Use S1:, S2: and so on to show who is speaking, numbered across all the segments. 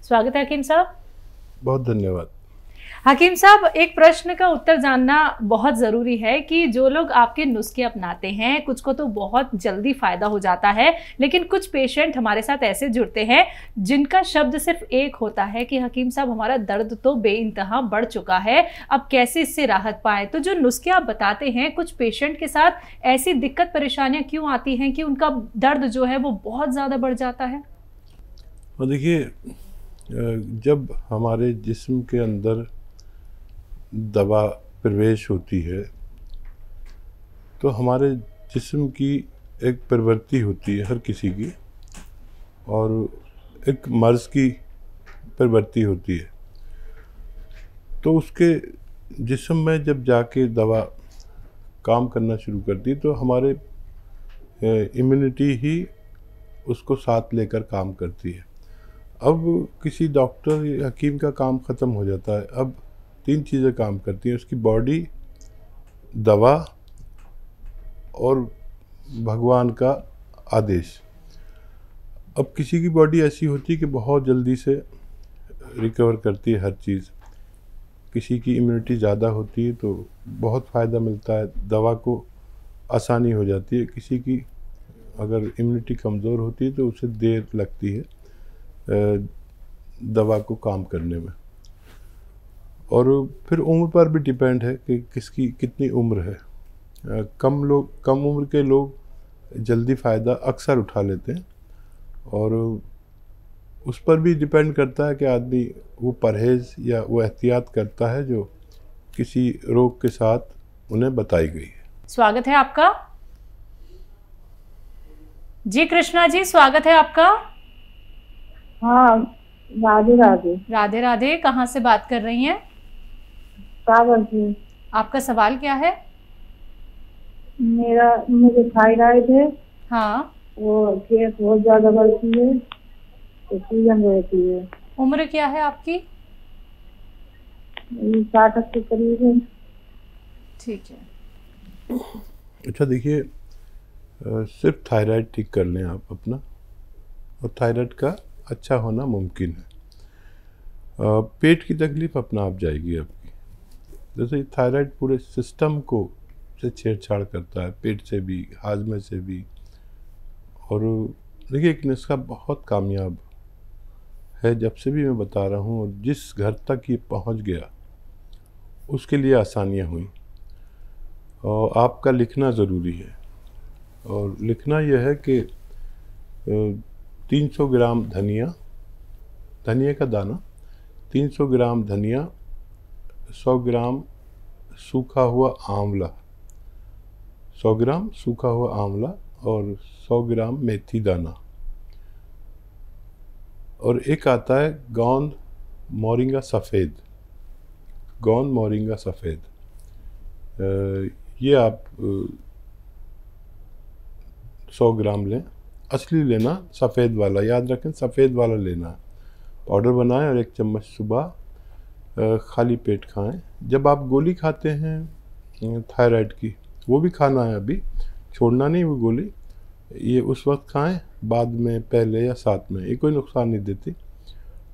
S1: स्वागत है हकीम साहब।
S2: बहुत धन्यवाद।
S1: हकीम साहब, एक प्रश्न का उत्तर जानना बहुत ज़रूरी है कि जो लोग आपके नुस्खे अपनाते हैं, कुछ को तो बहुत जल्दी फ़ायदा हो जाता है, लेकिन कुछ पेशेंट हमारे साथ ऐसे जुड़ते हैं जिनका शब्द सिर्फ एक होता है कि हकीम साहब हमारा दर्द तो बेइंतहा बढ़ चुका है, अब कैसे इससे राहत पाएं। तो जो नुस्खे आप बताते हैं, कुछ पेशेंट के साथ ऐसी दिक्कत परेशानियाँ क्यों आती हैं कि उनका दर्द जो है वो बहुत ज़्यादा बढ़ जाता है?
S2: और देखिए, जब हमारे जिस्म के अंदर दवा प्रवेश होती है तो हमारे जिस्म की एक प्रवृत्ति होती है हर किसी की, और एक मर्ज़ की प्रवृत्ति होती है। तो उसके जिस्म में जब जाके दवा काम करना शुरू करती है तो हमारे इम्यूनिटी ही उसको साथ लेकर काम करती है। अब किसी डॉक्टर या हकीम का काम ख़त्म हो जाता है। अब 3 चीज़ें काम करती हैं, उसकी बॉडी, दवा और भगवान का आदेश। अब किसी की बॉडी ऐसी होती है कि बहुत जल्दी से रिकवर करती है हर चीज़, किसी की इम्यूनिटी ज़्यादा होती है तो बहुत फ़ायदा मिलता है, दवा को आसानी हो जाती है। किसी की अगर इम्यूनिटी कमज़ोर होती है तो उसे देर लगती है दवा को काम करने में। और फिर उम्र पर भी डिपेंड है कि किसकी कितनी उम्र है। कम उम्र के लोग जल्दी फ़ायदा अक्सर उठा लेते हैं, और उस पर भी डिपेंड करता है कि आदमी वो परहेज़ या वो एहतियात करता है जो किसी रोग के साथ उन्हें बताई गई है।
S1: स्वागत है आपका जी। कृष्णा जी, स्वागत है आपका।
S3: हाँ, राधे राधे।
S1: राधे राधे। कहाँ से बात कर रही हैं?
S3: सागर से।
S1: आपका सवाल क्या है?
S3: मुझे थायराइड है।
S1: हाँ।
S3: वो केस बहुत ज्यादा बढ़ती है तो सूजन रहती है।
S1: उम्र क्या है आपकी?
S3: 60 के करीब है।
S1: ठीक है।
S2: अच्छा, देखिए, सिर्फ थायराइड ठीक कर लें आप अपना, और थायराइड का अच्छा होना मुमकिन है। पेट की तकलीफ़ अपना आप जाएगी आपकी। जैसे थायराइड पूरे सिस्टम को से छेड़छाड़ करता है, पेट से भी, हाजमे से भी। और देखिए, एक नुस्खा बहुत कामयाब है, जब से भी मैं बता रहा हूँ, और जिस घर तक ये पहुँच गया उसके लिए आसानियाँ हुई। और आपका लिखना ज़रूरी है, और लिखना यह है कि 300 ग्राम धनिया का दाना, 300 ग्राम धनिया, 100 ग्राम सूखा हुआ आंवला, 100 ग्राम सूखा हुआ आंवला, और 100 ग्राम मेथी दाना, और एक आता है गोंद मोरिंगा सफ़ेद। ये आप 100 ग्राम लें। असली लेना, सफ़ेद वाला, याद रखें, सफ़ेद वाला लेना है। पाउडर बनाएं और 1 चम्मच सुबह खाली पेट खाएं। जब आप गोली खाते हैं थायराइड की, वो भी खाना है, अभी छोड़ना नहीं वो गोली, ये उस वक्त खाएं, बाद में, पहले या साथ में, ये कोई नुकसान नहीं देती।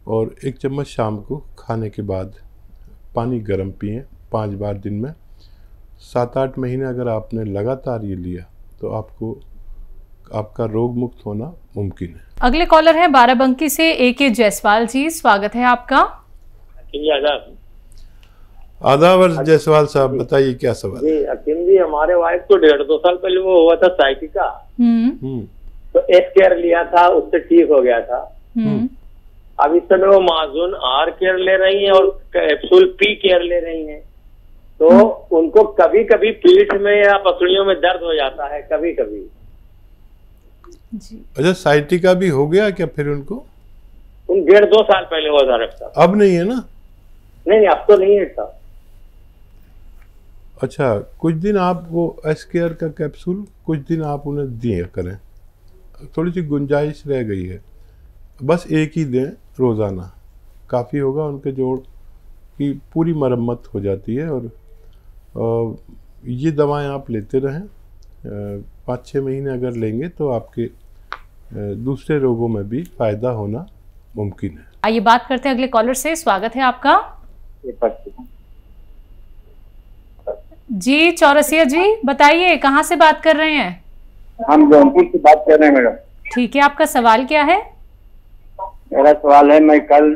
S2: और 1 चम्मच शाम को खाने के बाद पानी गर्म पिएं 5 बार दिन में। 7-8 महीने अगर आपने लगातार ये लिया तो आपका रोग मुक्त होना मुमकिन है।
S1: अगले कॉलर हैं बाराबंकी से AK जायसवाल जी, स्वागत है आपका।
S2: आदाब जायसवाल साहब, बताइए क्या सवाल
S4: जी। हकीम जी, हमारे वाइफ को 1.5-2 साल पहले वो हुआ था साइटिका, तो एस केयर लिया था, उससे ठीक हो गया था। अब इस समय वो माजून आर केयर ले रही हैं और कैप्सूल पी केयर ले रही हैं, तो उनको कभी कभी पीठ में या पसलियों में दर्द हो जाता है, कभी कभी
S1: जी।
S2: अच्छा, साइटिका भी हो गया क्या फिर उनको?
S4: 1.5-2 साल पहले हुआ था डॉक्टर साहब।
S2: अब नहीं है ना?
S4: नहीं, अब तो नहीं है साहब।
S2: अच्छा, कुछ दिन आप वो एस केयर का कैप्सूल कुछ दिन आप उन्हें दिया करें, थोड़ी सी गुंजाइश रह गई है, बस एक ही दें रोज़ाना, काफ़ी होगा। उनके जोड़ की पूरी मरम्मत हो जाती है। और ये दवाएं आप लेते रहें, 5-6 महीने अगर लेंगे तो आपके दूसरे रोगों में भी फ़ायदा होना मुमकिन है।
S1: आइए बात करते हैं अगले कॉलर से। स्वागत है आपका। जी चौरसिया जी, बताइए कहाँ से बात कर रहे हैं?
S5: हम जौनपुर से बात कर रहे हैं मैडम।
S1: ठीक है, आपका सवाल क्या है?
S5: मेरा सवाल है, मैं कल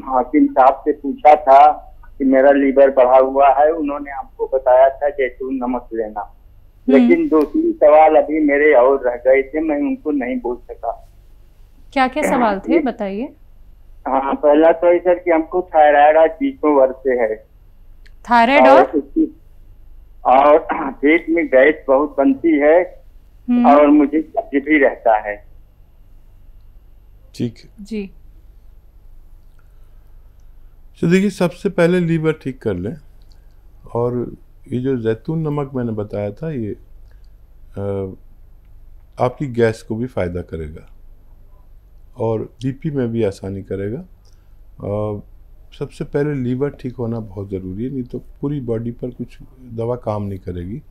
S5: हाकिम साहब से पूछा था कि मेरा लीवर बढ़ा हुआ है, उन्होंने आपको बताया था जैतून नमक लेना, लेकिन 2-3 सवाल अभी मेरे और रह गए थे, मैं उनको नहीं बोल सका। क्या
S1: क्या सवाल थे, बताइए।
S5: हाँ, पहला तो है सर कि हमको थायराइड आज 20 वर्ष से है।
S1: थायराइड
S5: और पेट में गैस बहुत बनती है और मुझे कब्ज भी रहता है।
S2: ठीक है
S1: जी।
S2: तो देखिए, सबसे पहले लीवर ठीक कर लें, और ये जो जैतून नमक मैंने बताया था, ये आपकी गैस को भी फ़ायदा करेगा और बीपी में भी आसानी करेगा। सबसे पहले लीवर ठीक होना बहुत ज़रूरी है, नहीं तो पूरी बॉडी पर कुछ दवा काम नहीं करेगी।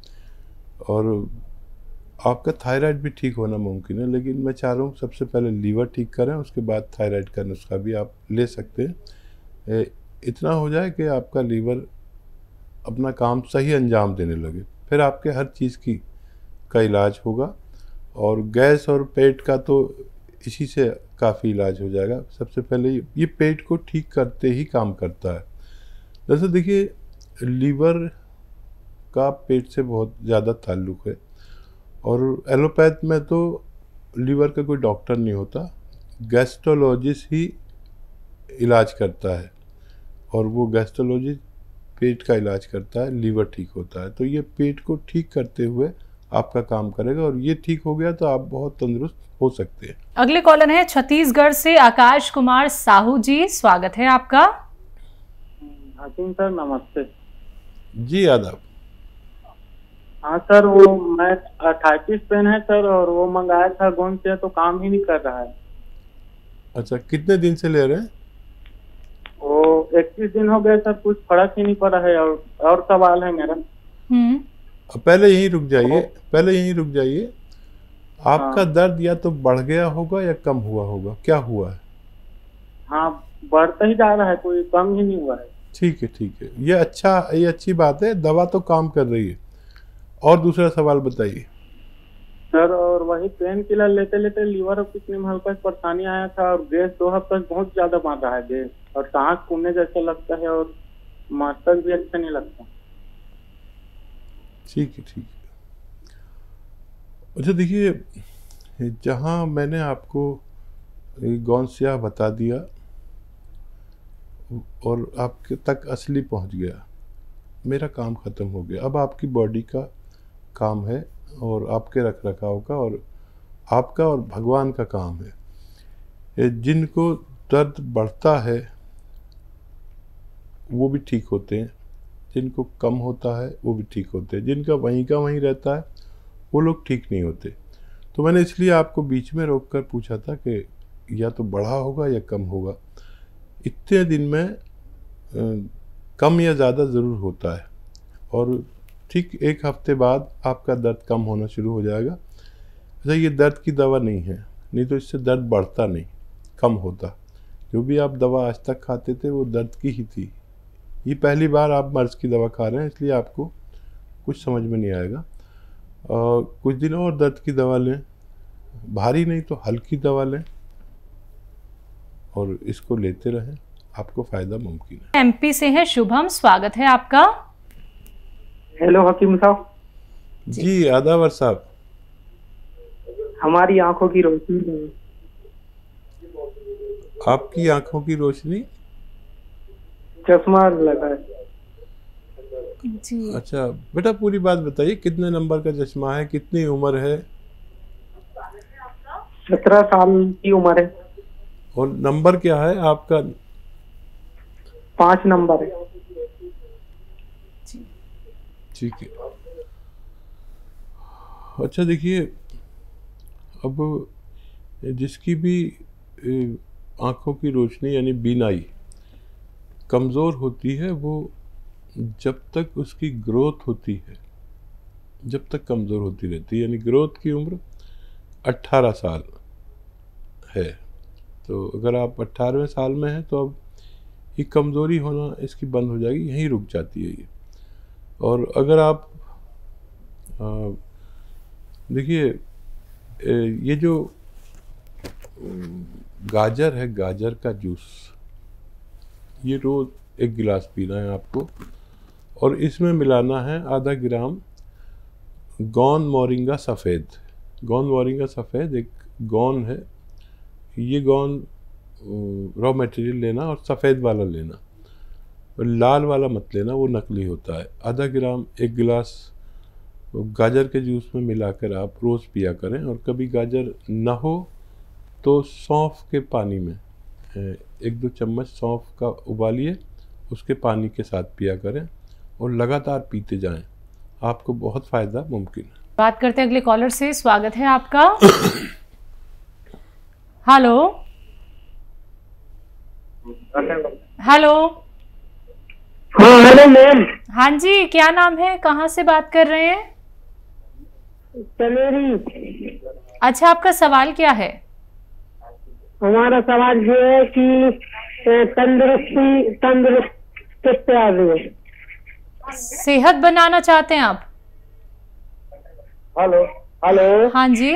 S2: और आपका थायराइड भी ठीक होना मुमकिन है, लेकिन मैं चाह रहा हूँ सबसे पहले लीवर ठीक करें, उसके बाद थायराइड का नुस्खा भी आप ले सकते हैं। इतना हो जाए कि आपका लीवर अपना काम सही अंजाम देने लगे, फिर आपके हर चीज़ का इलाज होगा। और गैस और पेट का तो इसी से काफ़ी इलाज हो जाएगा। सबसे पहले ये पेट को ठीक करते ही काम करता है। जैसे देखिए, लीवर का पेट से बहुत ज़्यादा ताल्लुक़ है, और एलोपैथ में तो लीवर का कोई डॉक्टर नहीं होता, गैस्ट्रोलॉजिस्ट ही इलाज करता है, और वो गैस्ट्रोलॉजिस्ट पेट का इलाज करता है, लीवर ठीक होता है। तो ये पेट को ठीक करते हुए आपका काम करेगा, और ये ठीक हो गया तो आप बहुत तंदुरुस्त हो सकते हैं।
S1: अगले कॉलर है छत्तीसगढ़ से आकाश कुमार साहू जी, स्वागत है आपका।
S6: हाकिम सर नमस्ते।
S2: जी आदाब।
S6: हाँ सर, वो मैं अर्थराइटिस पेन है सर, और वो मंगाया था गोंद से, तो काम ही नहीं कर रहा है।
S2: अच्छा, कितने दिन से ले रहे हैं?
S6: वो 21 दिन हो गए सर, कुछ फर्क ही नहीं पड़ा है। और सवाल है मेरा।
S2: पहले यहीं रुक जाइए। आपका दर्द या तो बढ़ गया होगा या कम हुआ होगा, क्या हुआ है?
S6: हाँ, बढ़ता ही जा रहा है, कोई कम ही नहीं हुआ है।
S2: ठीक है, ये अच्छी बात है, दवा तो काम कर रही है। और दूसरा सवाल बताइए
S6: सर। और वही पेन किलर लेते लेते लीवर कितने में हल्का परेशानी आया था, और गैस 2 हफ्ते बहुत ज्यादा बन रहा है गैस, और सांस फूलने जैसा लगता है, और मस्तक भी अच्छा नहीं लगता।
S2: ठीक है। अच्छा देखिए, जहाँ मैंने आपको गोंद स्याह बता दिया और आपके तक असली पहुँच गया, मेरा काम ख़त्म हो गया। अब आपकी बॉडी का काम है, और आपके रख रखाव का, और आपका और भगवान का काम है। जिनको दर्द बढ़ता है वो भी ठीक होते हैं, जिनको कम होता है वो भी ठीक होते हैं, जिनका वहीं का वहीं रहता है वो लोग ठीक नहीं होते। तो मैंने इसलिए आपको बीच में रोककर पूछा था कि या तो बढ़ा होगा या कम होगा। इतने दिन में कम या ज़्यादा ज़रूर होता है, और ठीक 1 हफ्ते बाद आपका दर्द कम होना शुरू हो जाएगा। अच्छा, ये दर्द की दवा नहीं है, नहीं तो इससे दर्द बढ़ता नहीं, कम होता। जो भी आप दवा आज तक खाते थे वो दर्द की ही थी। ये पहली बार आप मर्ज़ की दवा खा रहे हैं, इसलिए आपको कुछ समझ में नहीं आएगा। कुछ दिन और दर्द की दवा लें, भारी नहीं तो हल्की दवा लें, और इसको लेते रहें, आपको फ़ायदा मुमकिन है।
S1: एमपी से है शुभम, स्वागत है आपका।
S6: हेलो हकीम साहब।
S2: जी आदावर साहब।
S6: हमारी आंखों की रोशनी है।
S2: आपकी आंखों की रोशनी?
S6: चश्मा लगा है
S1: जी।
S2: अच्छा बेटा, पूरी बात बताइए, कितने नंबर का चश्मा है, कितनी उम्र है?
S6: 17 साल की उम्र है।
S2: और नंबर क्या है आपका?
S6: 5 नंबर है।
S2: ठीक है। अच्छा देखिए, अब जिसकी भी आँखों की रोशनी यानी बीनाई कमज़ोर होती है, वो जब तक उसकी ग्रोथ होती है, जब तक कमज़ोर होती रहती है। यानी ग्रोथ की उम्र 18 साल है, तो अगर आप 18वें साल में हैं तो अब ये कमज़ोरी होना इसकी बंद हो जाएगी, यहीं रुक जाती है ये। और अगर आप देखिए ये जो गाजर है, गाजर का जूस, ये रोज़ 1 गिलास पीना है आपको, और इसमें मिलाना है आधा ग्राम गौन मोरिंगा सफ़ेद। गौन मोरिंगा सफ़ेद एक गौन है, ये गौन रॉ मटेरियल लेना और सफ़ेद वाला लेना, और लाल वाला मत लेना, वो नकली होता है। आधा ग्राम 1 गिलास गाजर के जूस में मिलाकर आप रोज़ पिया करें। और कभी गाजर ना हो तो सौंफ के पानी में 1-2 चम्मच सौंफ का उबालिए, उसके पानी के साथ पिया करें और लगातार पीते जाएं, आपको बहुत फ़ायदा मुमकिन है।
S1: बात करते हैं अगले कॉलर से। स्वागत है आपका। Hello hello.
S3: हाँ हेलो मैम।
S1: हाँ जी, क्या नाम है, कहाँ से बात कर रहे हैं?
S3: चमेरी।
S1: अच्छा, आपका सवाल क्या है?
S3: हमारा सवाल ये है कि तंदुरुस्त
S1: सेहत बनाना चाहते हैं आप?
S3: Hello hello.
S1: हाँ जी,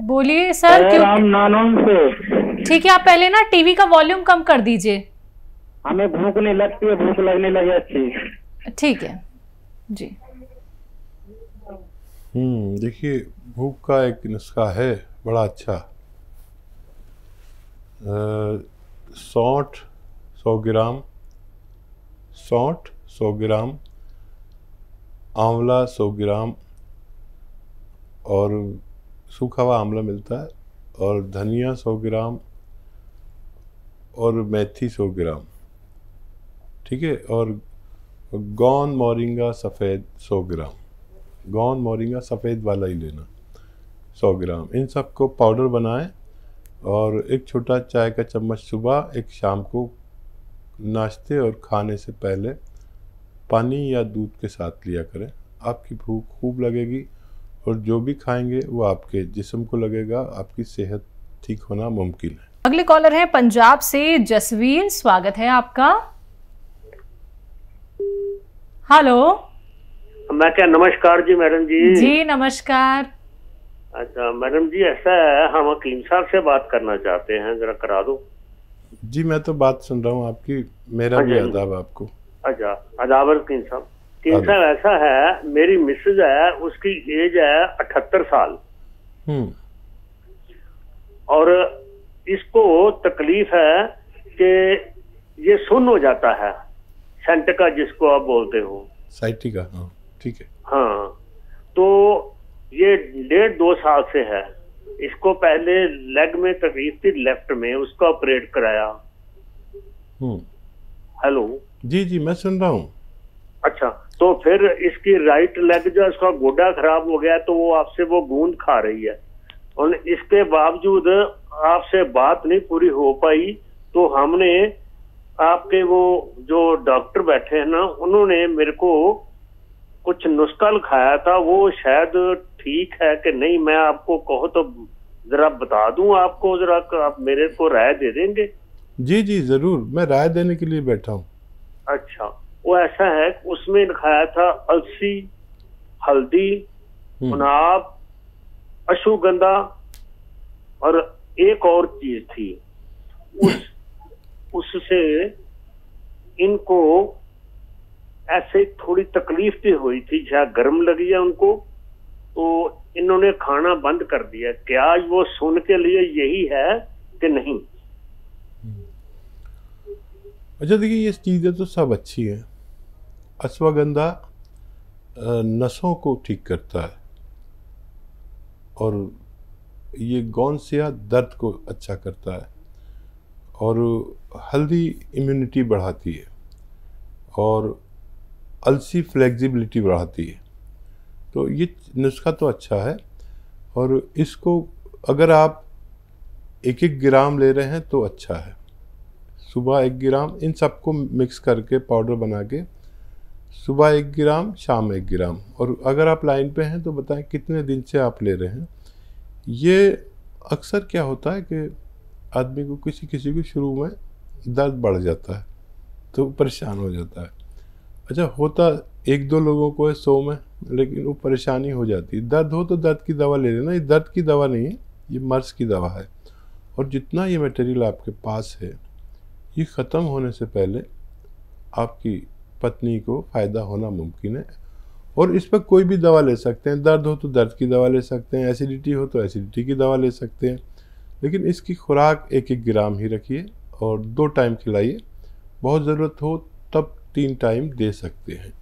S1: बोलिए सर।
S3: राम नानों से।
S1: ठीक है, आप पहले ना टीवी का वॉल्यूम कम कर दीजिए।
S3: हमें भूख नहीं लगती है, भूख लगने लगी अच्छी।
S1: ठीक है जी।
S2: देखिए भूख का एक नुस्खा है बड़ा अच्छा। सौंठ 100 ग्राम, सौंठ 100 ग्राम, आंवला 100 ग्राम, और सूखा हुआ आंवला मिलता है, और धनिया 100 ग्राम, और मेथी 100 ग्राम, ठीक है। और गौन मोरिंगा सफ़ेद 100 ग्राम, गौन मोरिंगा सफ़ेद वाला ही लेना 100 ग्राम। इन सब को पाउडर बनाएं और एक छोटा चाय का चम्मच सुबह, एक शाम को नाश्ते और खाने से पहले पानी या दूध के साथ लिया करें। आपकी भूख खूब लगेगी और जो भी खाएंगे वो आपके जिस्म को लगेगा, आपकी सेहत ठीक होना मुमकिन है।
S1: अगले कॉलर हैं पंजाब से जसवीर, स्वागत है आपका। हेलो।
S7: मैं क्या, नमस्कार जी मैडम जी।
S1: जी नमस्कार।
S7: अच्छा मैडम जी, ऐसा है हम हकीम साहब से बात करना चाहते हैं, जरा करा दो। जी
S2: मैं तो बात सुन रहा हूँ आपकी, मेरा भी आदाब आपको।
S7: अच्छा आदाब हकीम साहब। हकीम साहब ऐसा है, मेरी मिसेज है, उसकी एज है 78 साल, और इसको तकलीफ है कि ये सुन्न हो जाता है, सेंटिका जिसको आप बोलते हो,
S2: साइटिका। हाँ ठीक है।
S7: हाँ, तो ये 1.5-2 साल से है। इसको पहले लेग में तकलीफ थी, लेफ्ट में, उसका ऑपरेट कराया। हेलो
S2: जी जी मैं सुन रहा हूँ।
S7: अच्छा, तो फिर इसकी राइट लेग जो इसका गोडा खराब हो गया, तो वो आपसे वो गूंद खा रही है, और इसके बावजूद आपसे बात नहीं पूरी हो पाई। तो हमने आपके वो जो डॉक्टर बैठे हैं ना, उन्होंने मेरे को कुछ नुस्खा लिखाया था, वो शायद ठीक है कि नहीं, मैं आपको कहो तो जरा बता दूं आपको, जरा आप मेरे को राय दे देंगे?
S2: जी जी जरूर, मैं राय देने के लिए बैठा हूँ।
S7: अच्छा, वो ऐसा है, उसमें लिखाया था अलसी, हल्दी, गुलाब, अश्वगंधा और एक और चीज थी। उससे इनको ऐसे थोड़ी तकलीफ भी हुई थी, शायद गर्म लगी है उनको, तो इन्होंने खाना बंद कर दिया। क्या वो सुन के लिए यही है कि नहीं?
S2: अच्छा देखिए, ये चीज़ें तो सब अच्छी हैं। अश्वगंधा नसों को ठीक करता है, और ये गौनसिया दर्द को अच्छा करता है, और हल्दी इम्यूनिटी बढ़ाती है, और अलसी फ्लेक्सिबिलिटी बढ़ाती है। तो ये नुस्खा तो अच्छा है, और इसको अगर आप 1-1 ग्राम ले रहे हैं तो अच्छा है। सुबह 1 ग्राम, इन सबको मिक्स करके पाउडर बना के सुबह 1 ग्राम, शाम 1 ग्राम। और अगर आप लाइन पे हैं तो बताएं कितने दिन से आप ले रहे हैं। ये अक्सर क्या होता है कि आदमी को किसी किसी को शुरू में दर्द बढ़ जाता है तो परेशान हो जाता है। अच्छा, होता 1-2 लोगों को है 100 में, लेकिन वो परेशानी हो जाती है। दर्द हो तो दर्द की दवा ले लेना, ये दर्द की दवा नहीं है, ये मर्ज की दवा है। और जितना ये मटेरियल आपके पास है, ये ख़त्म होने से पहले आपकी पत्नी को फ़ायदा होना मुमकिन है। और इस पर कोई भी दवा ले सकते हैं, दर्द हो तो दर्द की दवा ले सकते हैं, एसिडिटी हो तो एसिडिटी की दवा ले सकते हैं, लेकिन इसकी खुराक 1-1 ग्राम ही रखिए और 2 टाइम खिलाइए। बहुत ज़रूरत हो तब 3 टाइम दे सकते हैं।